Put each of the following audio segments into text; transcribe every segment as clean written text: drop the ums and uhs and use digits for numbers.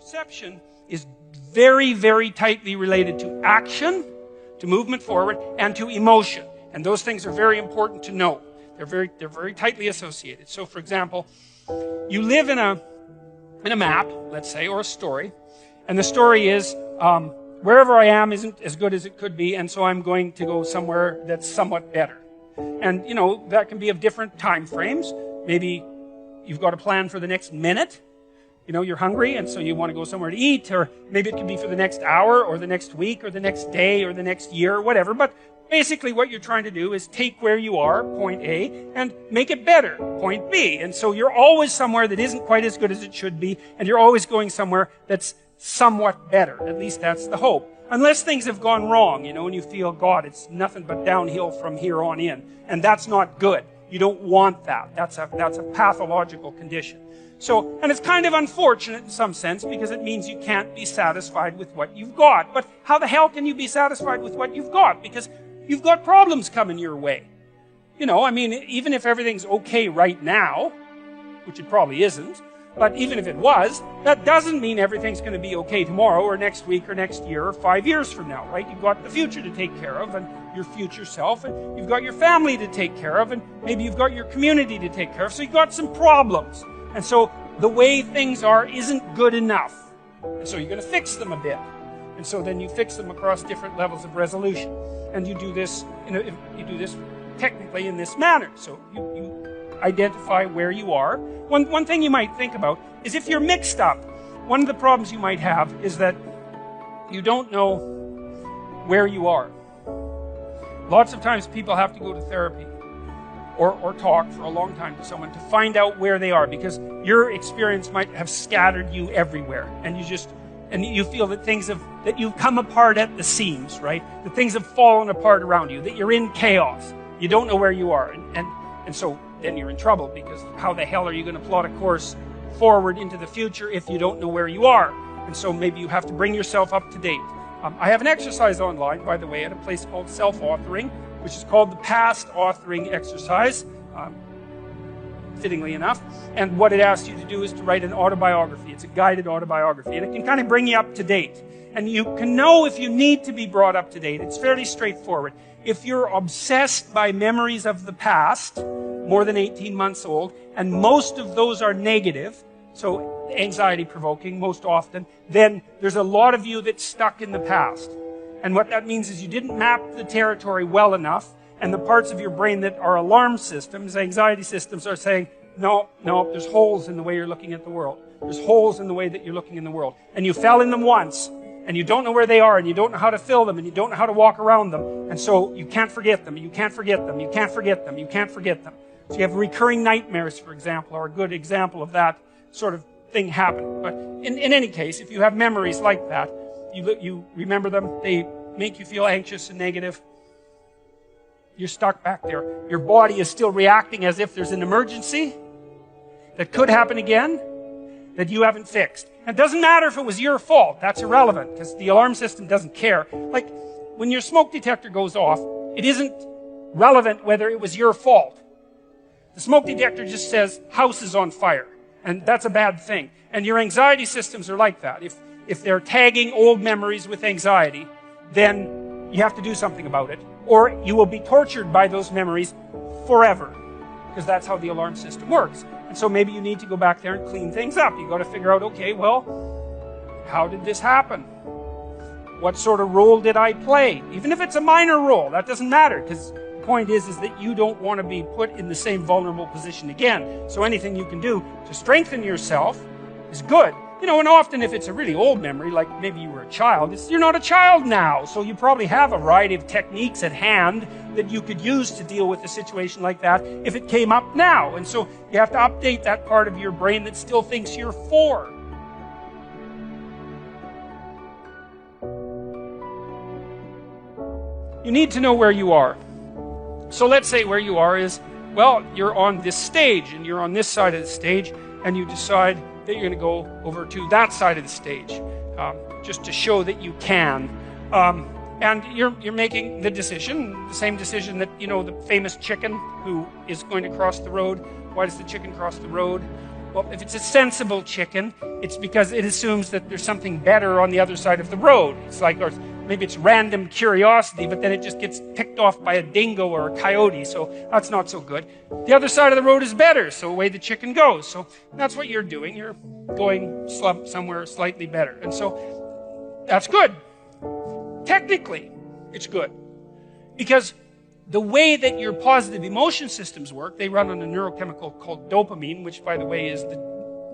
Perception is very, very tightly related to action, to movement forward, and to emotion. And those things are very important to know. They're very tightly associated. So, for example, you live in a map, let's say, or a story, and the story is wherever I am isn't as good as it could be, and so I'm going to go somewhere that's somewhat better. And, you know, that can be of different time frames. Maybe you've got a plan for the next minute. You know, you're hungry, and so you want to go somewhere to eat, or maybe it could be for the next hour, or the next week, or the next day, or the next year, or whatever. But basically what you're trying to do is take where you are, point A, and make it better, point B. And so you're always somewhere that isn't quite as good as it should be, and you're always going somewhere that's somewhat better. At least that's the hope. Unless things have gone wrong, you know, and you feel, God, it's nothing but downhill from here on in. And that's not good. You don't want that. That's a pathological condition. So, and it's kind of unfortunate in some sense because it means you can't be satisfied with what you've got. But how the hell can you be satisfied with what you've got? Because you've got problems coming your way. You know, I mean, even if everything's okay right now, which it probably isn't, but even if it was, that doesn't mean everything's going to be okay tomorrow or next week or next year or 5 years from now, right? You've got the future to take care of and your future self, and you've got your family to take care of, and maybe you've got your community to take care of, so you've got some problems. And so the way things are isn't good enough. And so you're going to fix them a bit. And so then you fix them across different levels of resolution. And you do this, you do this technically in this manner. So you identify where you are. One thing you might think about is if you're mixed up, one of the problems you might have is that you don't know where you are. Lots of times people have to go to therapy or talk for a long time to someone to find out where they are, because your experience might have scattered you everywhere, and you feel that that you've come apart at the seams, right? That things have fallen apart around you, that you're in chaos. You don't know where you are, and so then you're in trouble, because how the hell are you going to plot a course forward into the future if you don't know where you are? And so maybe you have to bring yourself up to date. I have an exercise online, by the way, at a place called Self-Authoring, which is called the Past Authoring Exercise, fittingly enough. And what it asks you to do is to write an autobiography. It's a guided autobiography, and it can kind of bring you up to date. And you can know if you need to be brought up to date. It's fairly straightforward. If you're obsessed by memories of the past, more than 18 months old, and most of those are negative, so anxiety-provoking most often, then there's a lot of you that's stuck in the past. And what that means is you didn't map the territory well enough, and the parts of your brain that are alarm systems, anxiety systems, are saying, no, there's holes in the way you're looking at the world. There's holes in the way that you're looking in the world. And you fell in them once, and you don't know where they are, and you don't know how to fill them, and you don't know how to walk around them. And so you can't forget them, and you can't forget them, you can't forget them, you can't forget them. So you have recurring nightmares, for example, are a good example of that sort of thing happening. But in any case, if you have memories like that, you remember them, they make you feel anxious and negative, you're stuck back there. Your body is still reacting as if there's an emergency that could happen again that you haven't fixed. And it doesn't matter if it was your fault. That's irrelevant, because the alarm system doesn't care. Like, when your smoke detector goes off, it isn't relevant whether it was your fault. The smoke detector just says, house is on fire. And that's a bad thing. And your anxiety systems are like that. If they're tagging old memories with anxiety, then you have to do something about it. Or you will be tortured by those memories forever. Because that's how the alarm system works. And so maybe you need to go back there and clean things up. You've got to figure out, okay, well, how did this happen? What sort of role did I play? Even if it's a minor role, that doesn't matter, because the point is that you don't want to be put in the same vulnerable position again. So anything you can do to strengthen yourself is good. You know, and often if it's a really old memory, like maybe you were a child, you're not a child now. So you probably have a variety of techniques at hand that you could use to deal with a situation like that if it came up now. And so you have to update that part of your brain that still thinks you're 4. You need to know where you are. So let's say where you are is, well, you're on this stage, and you're on this side of the stage, and you decide that you're going to go over to that side of the stage, just to show that you can. And you're making the decision, the same decision that, you know, the famous chicken who is going to cross the road. Why does the chicken cross the road? Well, if it's a sensible chicken, it's because it assumes that there's something better on the other side of the road. It's like, or maybe it's random curiosity, but then it just gets picked off by a dingo or a coyote, so that's not so good. The other side of the road is better, so away the chicken goes. So that's what you're doing. You're going somewhere slightly better. And so that's good. Technically, it's good. Because the way that your positive emotion systems work, they run on a neurochemical called dopamine, which, by the way, is the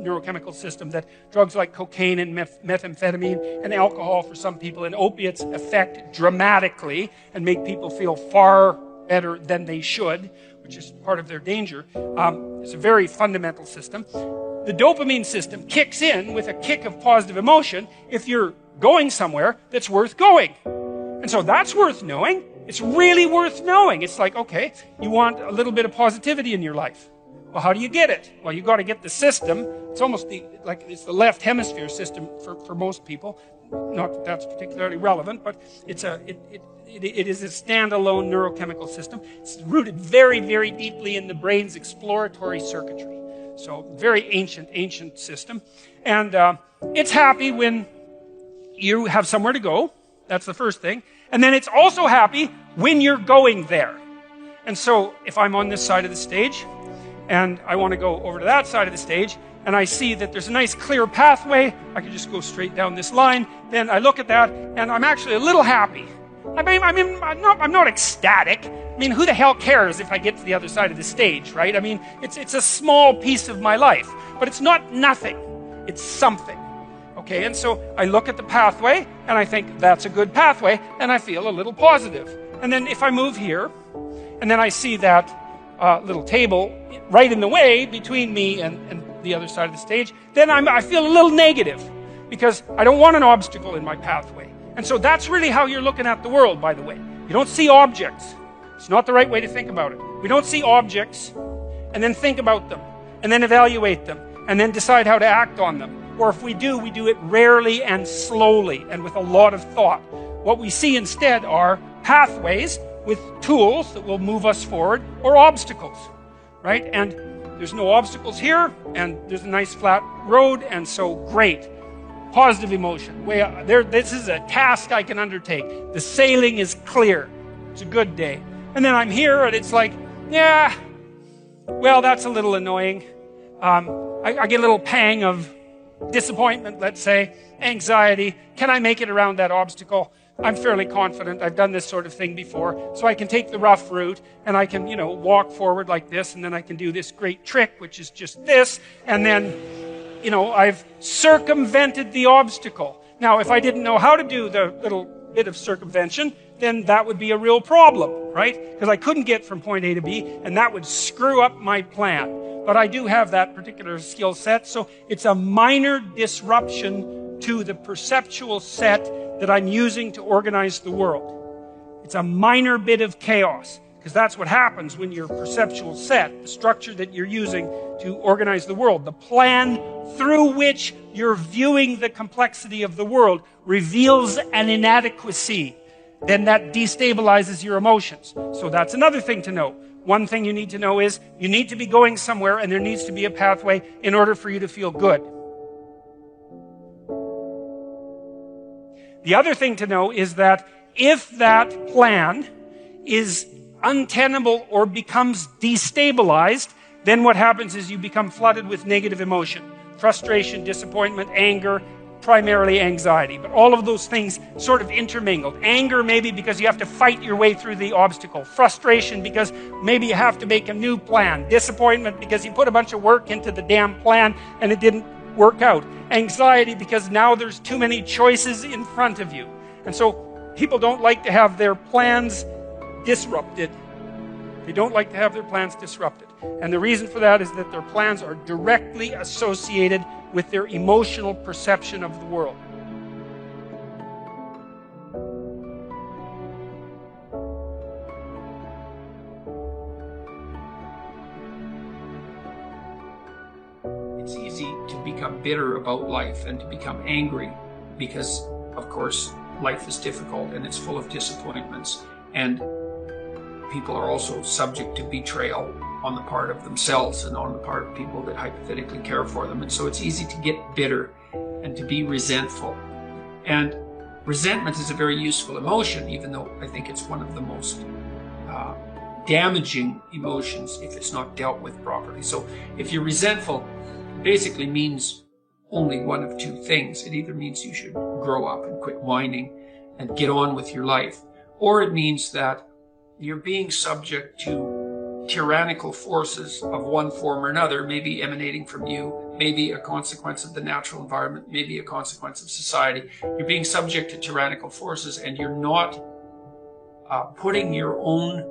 neurochemical system that drugs like cocaine and methamphetamine and alcohol for some people and opiates affect dramatically and make people feel far better than they should, which is part of their danger. It's a very fundamental system. The dopamine system kicks in with a kick of positive emotion if you're going somewhere that's worth going. And so that's worth knowing. It's really worth knowing. It's like, okay, you want a little bit of positivity in your life. Well, how do you get it? Well, you've got to get the system. It's almost it's the left hemisphere system for most people. Not that that's particularly relevant, but it is a standalone neurochemical system. It's rooted very, very deeply in the brain's exploratory circuitry. So very ancient system. And it's happy when you have somewhere to go. That's the first thing. And then it's also happy when you're going there. And so if I'm on this side of the stage and I want to go over to that side of the stage and I see that there's a nice clear pathway, I can just go straight down this line, then I look at that and I'm actually a little happy. I'm not ecstatic. I mean, who the hell cares if I get to the other side of the stage, right? I mean, it's a small piece of my life, but it's not nothing. It's something. Okay, and so I look at the pathway, and I think that's a good pathway, and I feel a little positive. And then if I move here, and then I see that little table right in the way between me and the other side of the stage, then I feel a little negative, because I don't want an obstacle in my pathway. And so that's really how you're looking at the world, by the way. You don't see objects. It's not the right way to think about it. We don't see objects, and then think about them, and then evaluate them, and then decide how to act on them. Or if we do it rarely and slowly and with a lot of thought. What we see instead are pathways with tools that will move us forward, or obstacles, right? And there's no obstacles here, and there's a nice flat road, and so great. Positive emotion. This is a task I can undertake. The sailing is clear. It's a good day. And then I'm here, and it's like, yeah, well, that's a little annoying. I get a little pang of disappointment, let's say, anxiety. Can I make it around that obstacle? I'm fairly confident. I've done this sort of thing before. So I can take the rough route and I can, walk forward like this, and then I can do this great trick, which is just this. And then, I've circumvented the obstacle. Now, if I didn't know how to do the little bit of circumvention, then that would be a real problem, right? Because I couldn't get from point A to B, and that would screw up my plan. But I do have that particular skill set, so it's a minor disruption to the perceptual set that I'm using to organize the world. It's a minor bit of chaos, because that's what happens when your perceptual set, the structure that you're using to organize the world, the plan through which you're viewing the complexity of the world, reveals an inadequacy. Then that destabilizes your emotions. So that's another thing to know. One thing you need to know is you need to be going somewhere, and there needs to be a pathway in order for you to feel good. The other thing to know is that if that plan is untenable or becomes destabilized, then what happens is you become flooded with negative emotion. Frustration, disappointment, anger, primarily anxiety. But all of those things sort of intermingled. Anger maybe because you have to fight your way through the obstacle. Frustration because maybe you have to make a new plan. Disappointment because you put a bunch of work into the damn plan and it didn't work out. Anxiety because now there's too many choices in front of you. And so people don't like to have their plans disrupted. They don't like to have their plans disrupted. And the reason for that is that their plans are directly associated with their emotional perception of the world. It's easy to become bitter about life and to become angry because, of course, life is difficult and it's full of disappointments. And people are also subject to betrayal on the part of themselves and on the part of people that hypothetically care for them. And so it's easy to get bitter and to be resentful. And resentment is a very useful emotion, even though I think it's one of the most damaging emotions if it's not dealt with properly. So if you're resentful, it basically means only one of two things. It either means you should grow up and quit whining and get on with your life, or it means that you're being subject to tyrannical forces of one form or another, maybe emanating from you, maybe a consequence of the natural environment, maybe a consequence of society. You're being subject to tyrannical forces, and you're not putting your own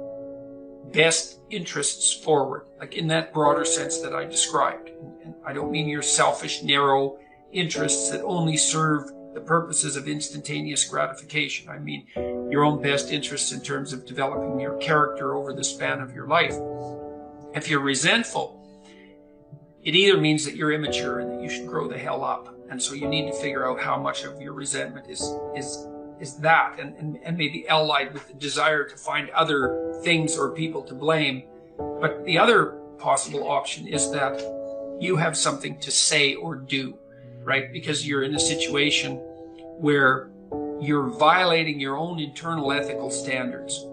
best interests forward, like in that broader sense that I described. And I don't mean your selfish, narrow interests that only serve the purposes of instantaneous gratification. I mean your own best interests in terms of developing your character over the span of your life. If you're resentful, it either means that you're immature and that you should grow the hell up. And so you need to figure out how much of your resentment is that, and maybe allied with the desire to find other things or people to blame. But the other possible option is that you have something to say or do, right? Because you're in a situation where you're violating your own internal ethical standards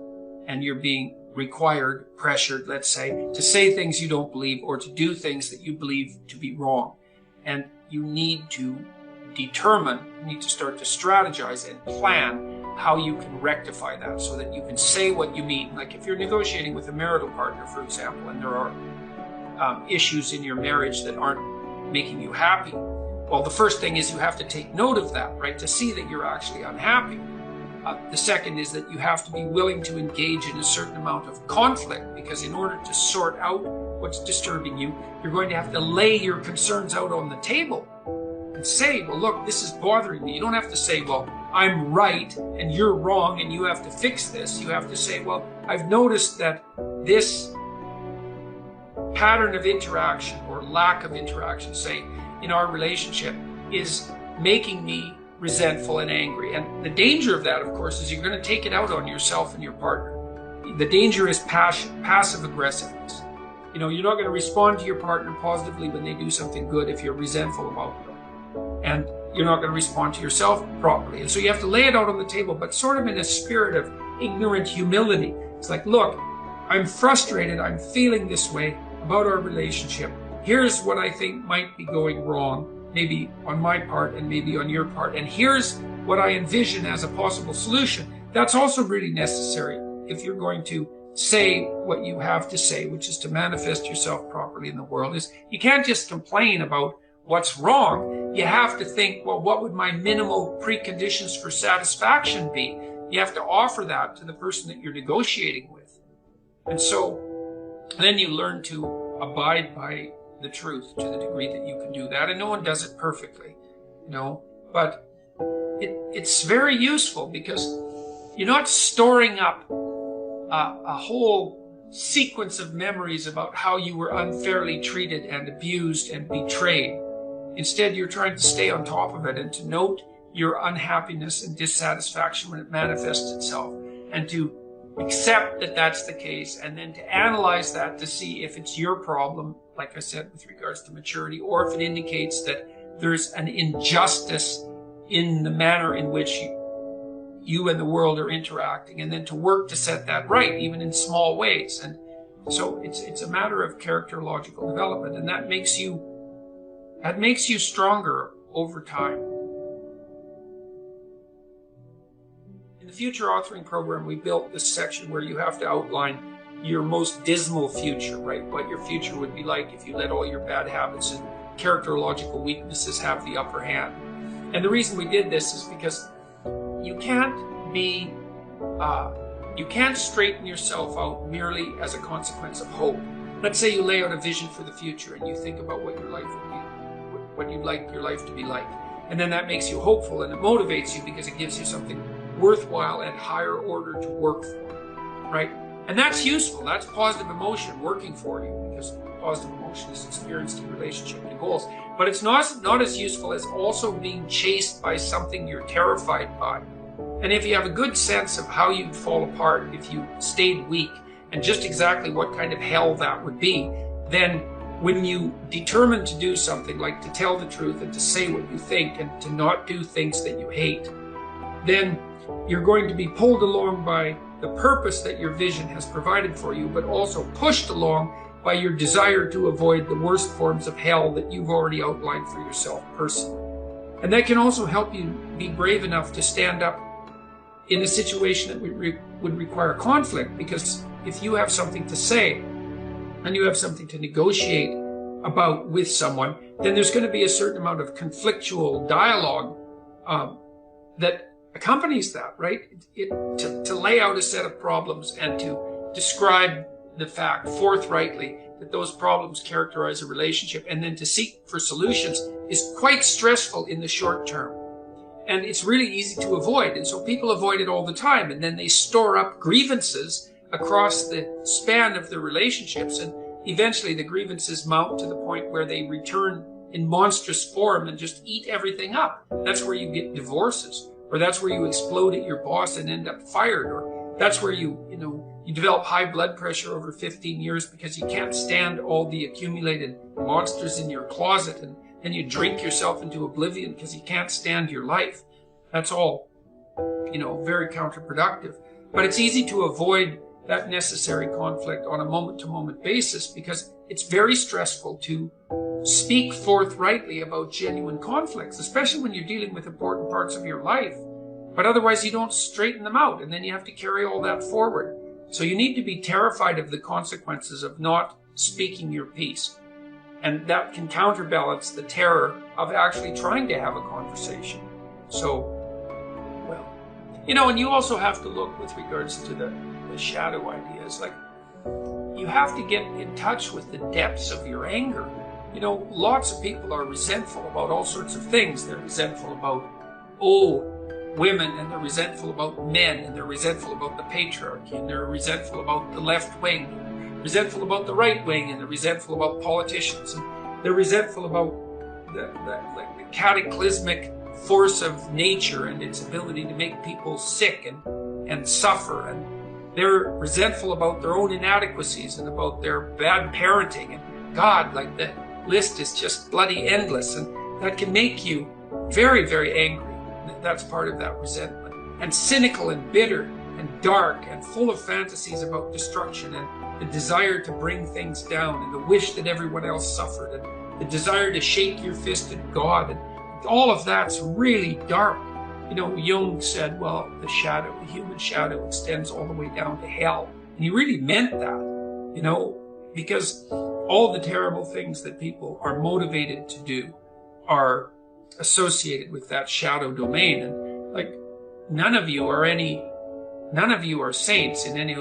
and you're being required, pressured, let's say things you don't believe or to do things that you believe to be wrong. And you need to determine, you need to start to strategize and plan how you can rectify that so that you can say what you mean. Like if you're negotiating with a marital partner, for example, and there are issues in your marriage that aren't making you happy, well, the first thing is you have to take note of that, right? To see that you're actually unhappy. The second is that you have to be willing to engage in a certain amount of conflict, because in order to sort out what's disturbing you, you're going to have to lay your concerns out on the table and say, well, look, this is bothering me. You don't have to say, well, I'm right and you're wrong and you have to fix this. You have to say, well, I've noticed that this pattern of interaction or lack of interaction, say, in our relationship is making me resentful and angry. And the danger of that, of course, is you're going to take it out on yourself and your partner. The danger is passive aggressiveness. You know, you're not going to respond to your partner positively when they do something good if you're resentful about them. And you're not going to respond to yourself properly. And so you have to lay it out on the table, but sort of in a spirit of ignorant humility. It's like, look, I'm frustrated. I'm feeling this way about our relationship. Here's what I think might be going wrong, maybe on my part and maybe on your part. And here's what I envision as a possible solution. That's also really necessary if you're going to say what you have to say, which is to manifest yourself properly in the world. Is you can't just complain about what's wrong. You have to think, well, what would my minimal preconditions for satisfaction be? You have to offer that to the person that you're negotiating with. And so then you learn to abide by the truth to the degree that you can do that. And no one does it perfectly, you know, but it's very useful because you're not storing up a whole sequence of memories about how you were unfairly treated and abused and betrayed. Instead, you're trying to stay on top of it and to note your unhappiness and dissatisfaction when it manifests itself, and to accept that that's the case, and then to analyze that to see if it's your problem, like I said, with regards to maturity, or if it indicates that there's an injustice in the manner in which you and the world are interacting, and then to work to set that right, even in small ways. And so it's a matter of characterological development, and that makes you stronger over time. In the future authoring program, we built this section where you have to outline your most dismal future, right? What your future would be like if you let all your bad habits and characterological weaknesses have the upper hand. And the reason we did this is because you can't straighten yourself out merely as a consequence of hope. Let's say you lay out a vision for the future and you think about what your life would be, what you'd like your life to be like. And then that makes you hopeful and it motivates you because it gives you something worthwhile and higher order to work for, right? And that's useful. That's positive emotion working for you, because positive emotion is experienced in relationship to goals. But it's not as useful as also being chased by something you're terrified by. And if you have a good sense of how you'd fall apart if you stayed weak, and just exactly what kind of hell that would be, then when you determine to do something like to tell the truth and to say what you think and to not do things that you hate, then you're going to be pulled along by the purpose that your vision has provided for you, but also pushed along by your desire to avoid the worst forms of hell that you've already outlined for yourself personally. And that can also help you be brave enough to stand up in a situation that would require conflict, because if you have something to say and you have something to negotiate about with someone, then there's going to be a certain amount of conflictual dialogue that accompanies that, right? To lay out a set of problems and to describe the fact forthrightly that those problems characterize a relationship and then to seek for solutions is quite stressful in the short term. And it's really easy to avoid. And so people avoid it all the time. And then they store up grievances across the span of the relationships. And eventually the grievances mount to the point where they return in monstrous form and just eat everything up. That's where you get divorces, or that's where you explode at your boss and end up fired, or that's where you develop high blood pressure over 15 years because you can't stand all the accumulated monsters in your closet, and you drink yourself into oblivion because you can't stand your life. That's all, very counterproductive. But it's easy to avoid that necessary conflict on a moment-to-moment basis because it's very stressful to speak forthrightly about genuine conflicts, especially when you're dealing with important parts of your life. But otherwise you don't straighten them out, and then you have to carry all that forward. So you need to be terrified of the consequences of not speaking your piece. And that can counterbalance the terror of actually trying to have a conversation. So, and you also have to look with regards to the shadow ideas. Like, you have to get in touch with the depths of your anger. Lots of people are resentful about all sorts of things. They're resentful about, women, and they're resentful about men, and they're resentful about the patriarchy, and they're resentful about the left wing, resentful about the right wing, and they're resentful about politicians, and they're resentful about the cataclysmic force of nature and its ability to make people sick and suffer, and they're resentful about their own inadequacies and about their bad parenting, and God, the list is just bloody endless, and that can make you very, very angry. That's part of that resentment. And cynical and bitter and dark and full of fantasies about destruction and the desire to bring things down and the wish that everyone else suffered and the desire to shake your fist at God. And all of that's really dark. Jung said, the human shadow extends all the way down to hell. And he really meant that, because all the terrible things that people are motivated to do are associated with that shadow domain. And none of you are saints in any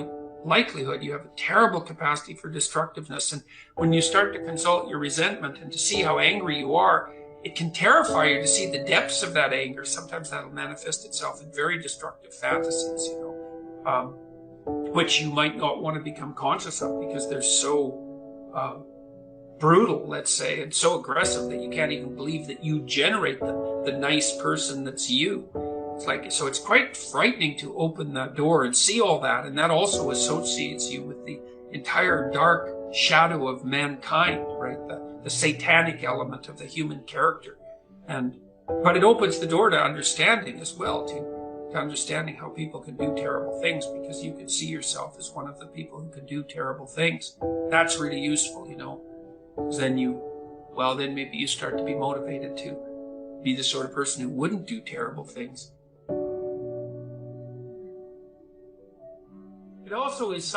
likelihood. You have a terrible capacity for destructiveness. And when you start to consult your resentment and to see how angry you are, it can terrify you to see the depths of that anger. Sometimes that'll manifest itself in very destructive fantasies, which you might not want to become conscious of because they're so brutal, let's say, and so aggressive that you can't even believe that you generate them, the nice person that's you. So it's quite frightening to open that door and see all that, and that also associates you with the entire dark shadow of mankind, right? The satanic element of the human character. But it opens the door to understanding as well, to understanding how people can do terrible things, because you can see yourself as one of the people who can do terrible things. That's really useful, because then maybe you start to be motivated to be the sort of person who wouldn't do terrible things. It also is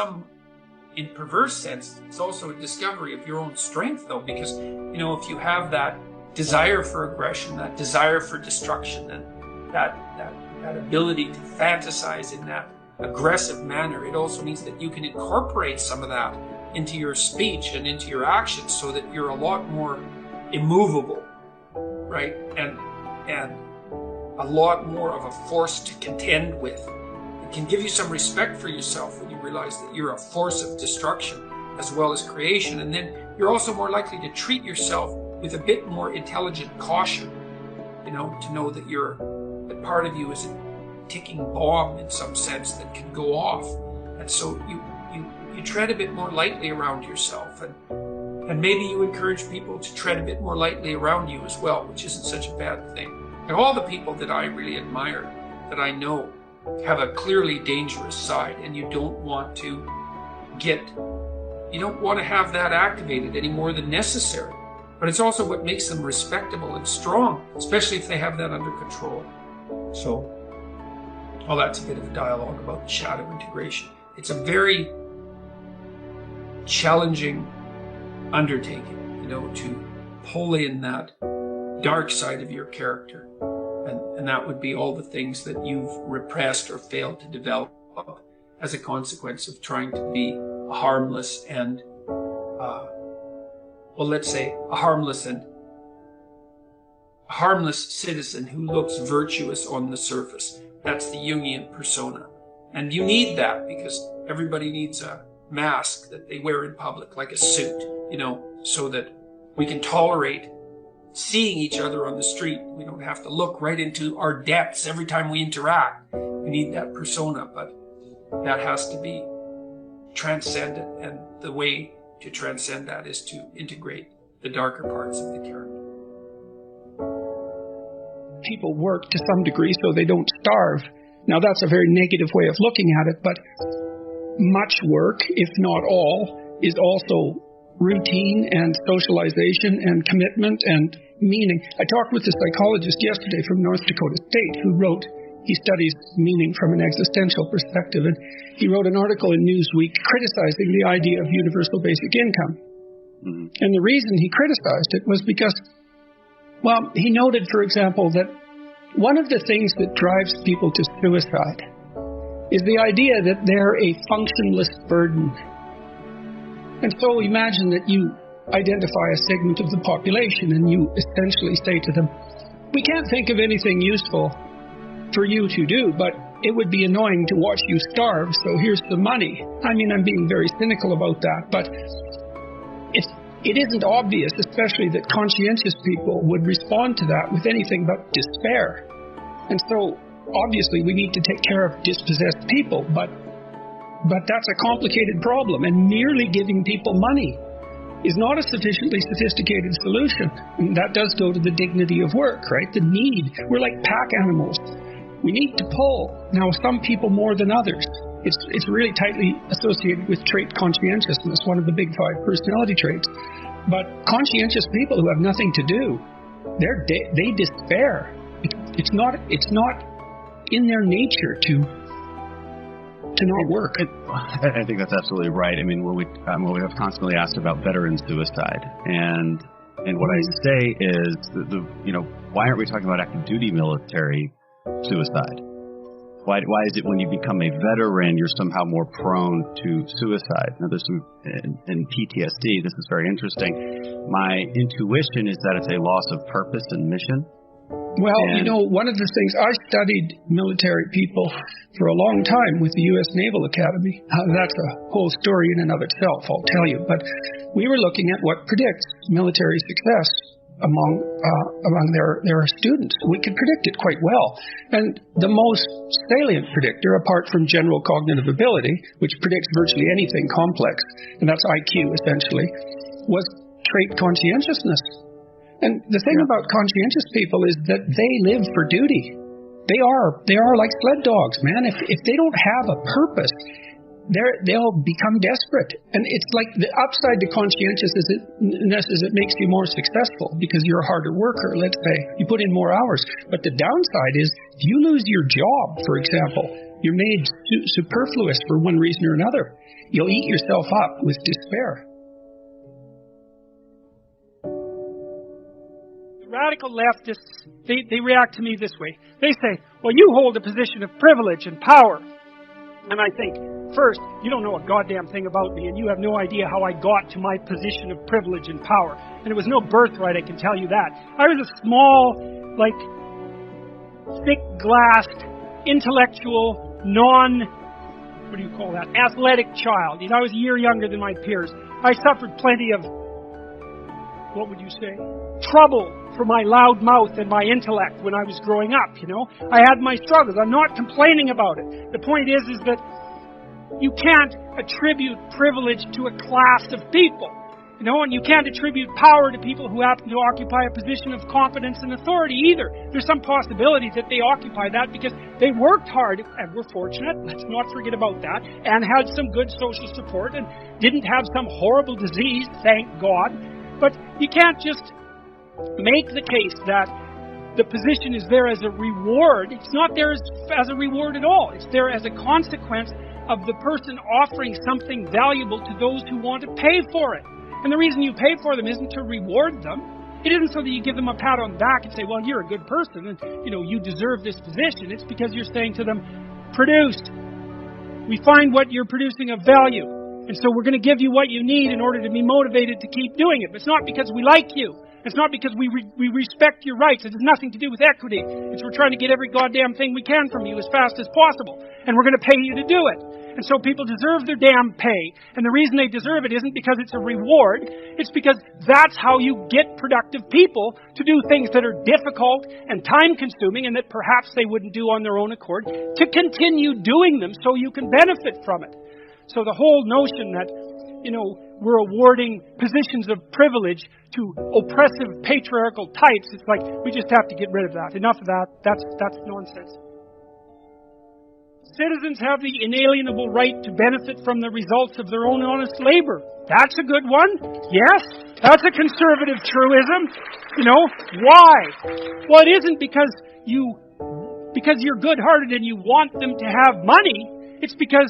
in perverse sense, it's also a discovery of your own strength, though, because, if you have that desire for aggression, that desire for destruction, and that ability to fantasize in that aggressive manner, it also means that you can incorporate some of that into your speech and into your actions so that you're a lot more immovable, right? And a lot more of a force to contend with. It can give you some respect for yourself when you realize that you're a force of destruction as well as creation. And then you're also more likely to treat yourself with a bit more intelligent caution, to know that part of you is a ticking bomb in some sense that can go off. And so you you tread a bit more lightly around yourself, and maybe you encourage people to tread a bit more lightly around you as well, which isn't such a bad thing. And all the people that I really admire, that I know, have a clearly dangerous side, and you don't want to have that activated any more than necessary. But it's also what makes them respectable and strong, especially if they have that under control. So, well, that's a bit of a dialogue about the shadow integration. It's a very challenging undertaking, to pull in that dark side of your character. And that would be all the things that you've repressed or failed to develop as a consequence of trying to be a harmless and, let's say a harmless citizen who looks virtuous on the surface. That's the Jungian persona. And you need that because everybody needs a mask that they wear in public, like a suit, so that we can tolerate seeing each other on the street. We don't have to look right into our depths every time we interact. We need that persona, but that has to be transcendent. And the way to transcend that is to integrate the darker parts of the character. People work to some degree so they don't starve. Now that's a very negative way of looking at it, but much work, if not all, is also routine and socialization and commitment and meaning. I talked with a psychologist yesterday from North Dakota State who he studies meaning from an existential perspective, and he wrote an article in Newsweek criticizing the idea of universal basic income. Mm-hmm. And the reason he criticized it was because, he noted, for example, that one of the things that drives people to suicide is the idea that they're a functionless burden. And so imagine that you identify a segment of the population and you essentially say to them, we can't think of anything useful for you to do, but it would be annoying to watch you starve, so here's the money. I mean, I'm being very cynical about that, but it isn't obvious, especially that conscientious people would respond to that with anything but despair. And so, obviously, we need to take care of dispossessed people, but that's a complicated problem, and merely giving people money is not a sufficiently sophisticated solution. And that does go to the dignity of work, right? The need. We're like pack animals. We need to pull. Now, some people more than others. It's really tightly associated with trait conscientiousness, one of the big 5 personality traits. But conscientious people who have nothing to do, they despair. It's not in their nature to not work. I think that's absolutely right. I mean, we have constantly asked about veteran suicide, and what I say is, why aren't we talking about active duty military suicide? Why is it when you become a veteran, you're somehow more prone to suicide? Now, there's some, in PTSD, this is very interesting. My intuition is that it's a loss of purpose and mission. Well, one of the things, I studied military people for a long time with the U.S. Naval Academy. That's a whole story in and of itself, I'll tell you. But we were looking at what predicts military success among their students. We could predict it quite well. And the most salient predictor, apart from general cognitive ability, which predicts virtually anything complex, and that's IQ essentially, was trait conscientiousness. And the thing about conscientious people is that they live for duty. They are like sled dogs, man. If they don't have a purpose, they'll become desperate. And it's like the upside to conscientiousness is it makes you more successful because you're a harder worker, let's say. You put in more hours. But the downside is if you lose your job, for example, you're made superfluous for one reason or another. You'll eat yourself up with despair. Radical leftists, they react to me this way. They say, well, you hold a position of privilege and power. And I think, first, you don't know a goddamn thing about me, and you have no idea how I got to my position of privilege and power. And it was no birthright, I can tell you that. I was a small, thick-glassed, intellectual, athletic child. I was a year younger than my peers. I suffered plenty of, trouble for my loud mouth and my intellect when I was growing up, I had my struggles. I'm not complaining about it. The point is that you can't attribute privilege to a class of people. And you can't attribute power to people who happen to occupy a position of competence and authority either. There's some possibility that they occupy that because they worked hard and were fortunate, let's not forget about that, and had some good social support and didn't have some horrible disease, thank God. But you can't just make the case that the position is there as a reward. It's not there as a reward at all. It's there as a consequence of the person offering something valuable to those who want to pay for it. And the reason you pay for them isn't to reward them. It isn't so that you give them a pat on the back and say, well, you're a good person and, you deserve this position. It's because you're saying to them, produce. We find what you're producing of value. And so we're going to give you what you need in order to be motivated to keep doing it. But it's not because we like you. It's not because we respect your rights. It has nothing to do with equity. It's we're trying to get every goddamn thing we can from you as fast as possible. And we're going to pay you to do it. And so people deserve their damn pay. And the reason they deserve it isn't because it's a reward. It's because that's how you get productive people to do things that are difficult and time-consuming and that perhaps they wouldn't do on their own accord, to continue doing them so you can benefit from it. So the whole notion that, we're awarding positions of privilege to oppressive patriarchal types, it's like we just have to get rid of that. Enough of that. That's nonsense. Citizens have the inalienable right to benefit from the results of their own honest labor. That's a good one. Yes, that's a conservative truism. Why? Well, it isn't because you're good-hearted and you want them to have money. It's because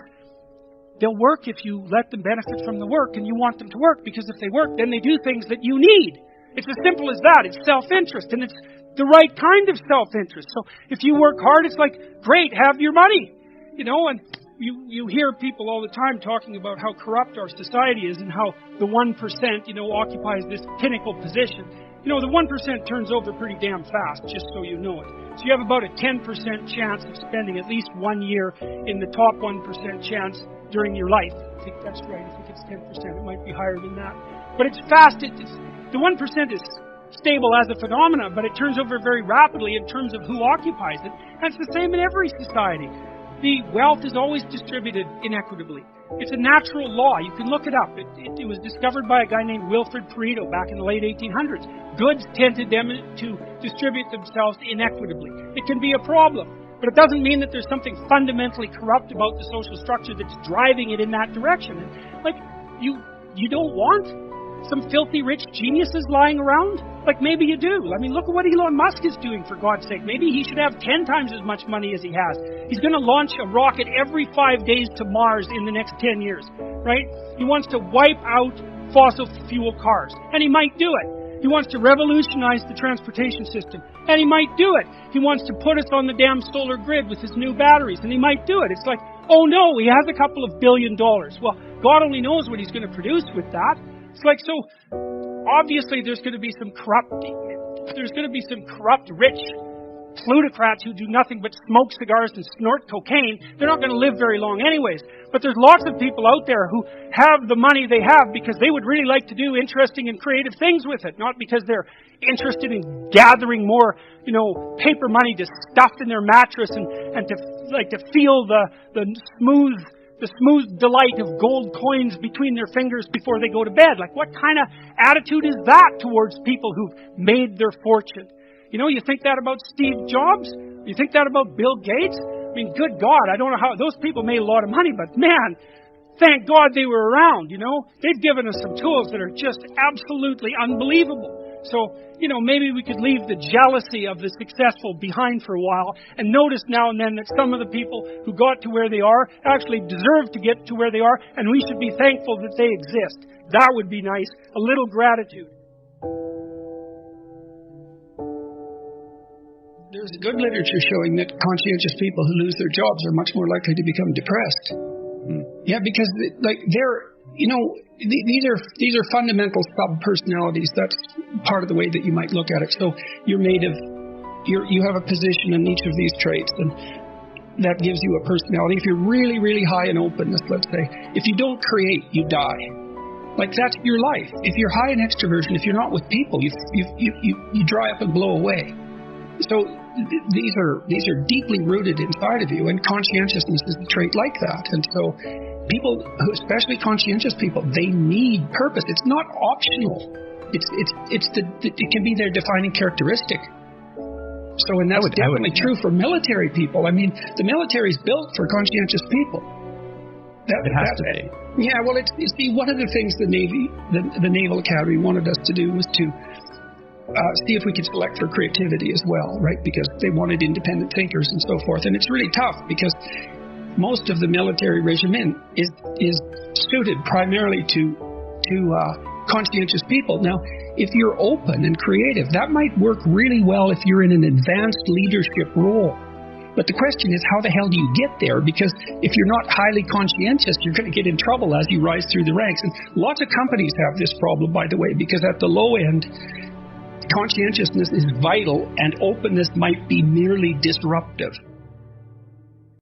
they'll work if you let them benefit from the work, and you want them to work because if they work, then they do things that you need. It's as simple as that. It's self-interest, and it's the right kind of self-interest. So if you work hard, it's like, great, have your money. And you hear people all the time talking about how corrupt our society is and how the 1%, occupies this pinnacle position. The 1% turns over pretty damn fast, just so you know it. So you have about a 10% chance of spending at least 1 year in the top 1% chance during your life. I think that's right. I think it's 10%. It might be higher than that. But it's fast. The 1% is stable as a phenomenon, but it turns over very rapidly in terms of who occupies it. And it's the same in every society. The wealth is always distributed inequitably. It's a natural law. You can look it up. It was discovered by a guy named Wilfred Pareto back in the late 1800s. Goods tend to distribute themselves inequitably. It can be a problem, but it doesn't mean that there's something fundamentally corrupt about the social structure that's driving it in that direction. Like, you don't want some filthy rich geniuses lying around? Like, maybe you do. I mean, look at what Elon Musk is doing, for God's sake. Maybe he should have 10 times as much money as he has. He's going to launch a rocket every 5 days to Mars in the next 10 years, right? He wants to wipe out fossil fuel cars, and he might do it. He wants to revolutionize the transportation system, and he might do it. He wants to put us on the damn solar grid with his new batteries, and he might do it. It's like, oh no, he has a couple of $1 billion. Well, God only knows what he's going to produce with that. It's like, so obviously there's going to be some corrupt rich plutocrats who do nothing but smoke cigars and snort cocaine. They're not going to live very long anyways. But there's lots of people out there who have the money they have because they would really like to do interesting and creative things with it, not because they're interested in gathering more, paper money to stuff in their mattress and to feel the smooth delight of gold coins between their fingers before they go to bed. Like, what kind of attitude is that towards people who've made their fortune? You think that about Steve Jobs? You think that about Bill Gates? I mean, good God, I don't know how those people made a lot of money, but man, thank God they were around, They've given us some tools that are just absolutely unbelievable. So, maybe we could leave the jealousy of the successful behind for a while and notice now and then that some of the people who got to where they are actually deserve to get to where they are, and we should be thankful that they exist. That would be nice. A little gratitude. There's good literature showing that conscientious people who lose their jobs are much more likely to become depressed. Yeah, because these are fundamental sub-personalities. That's part of the way that you might look at it. So you have a position in each of these traits, and that gives you a personality. If you're really, really high in openness, let's say, if you don't create, you die. Like, that's your life. If you're high in extroversion, if you're not with people, you dry up and blow away. So these are deeply rooted inside of you, and conscientiousness is a trait like that. And so people, especially conscientious people, they need purpose. It's not optional. It can be their defining characteristic. So, and that's definitely true for military people. I mean, the military's built for conscientious people. It has to be. Yeah, well, you see, one of the things the Naval Academy wanted us to do was to see if we could select for creativity as well, right? Because they wanted independent thinkers and so forth. And it's really tough because most of the military regimen is suited primarily to conscientious people. Now, if you're open and creative, that might work really well if you're in an advanced leadership role. But the question is, how the hell do you get there? Because if you're not highly conscientious, you're going to get in trouble as you rise through the ranks. And lots of companies have this problem, by the way, because at the low end, conscientiousness is vital and openness might be merely disruptive.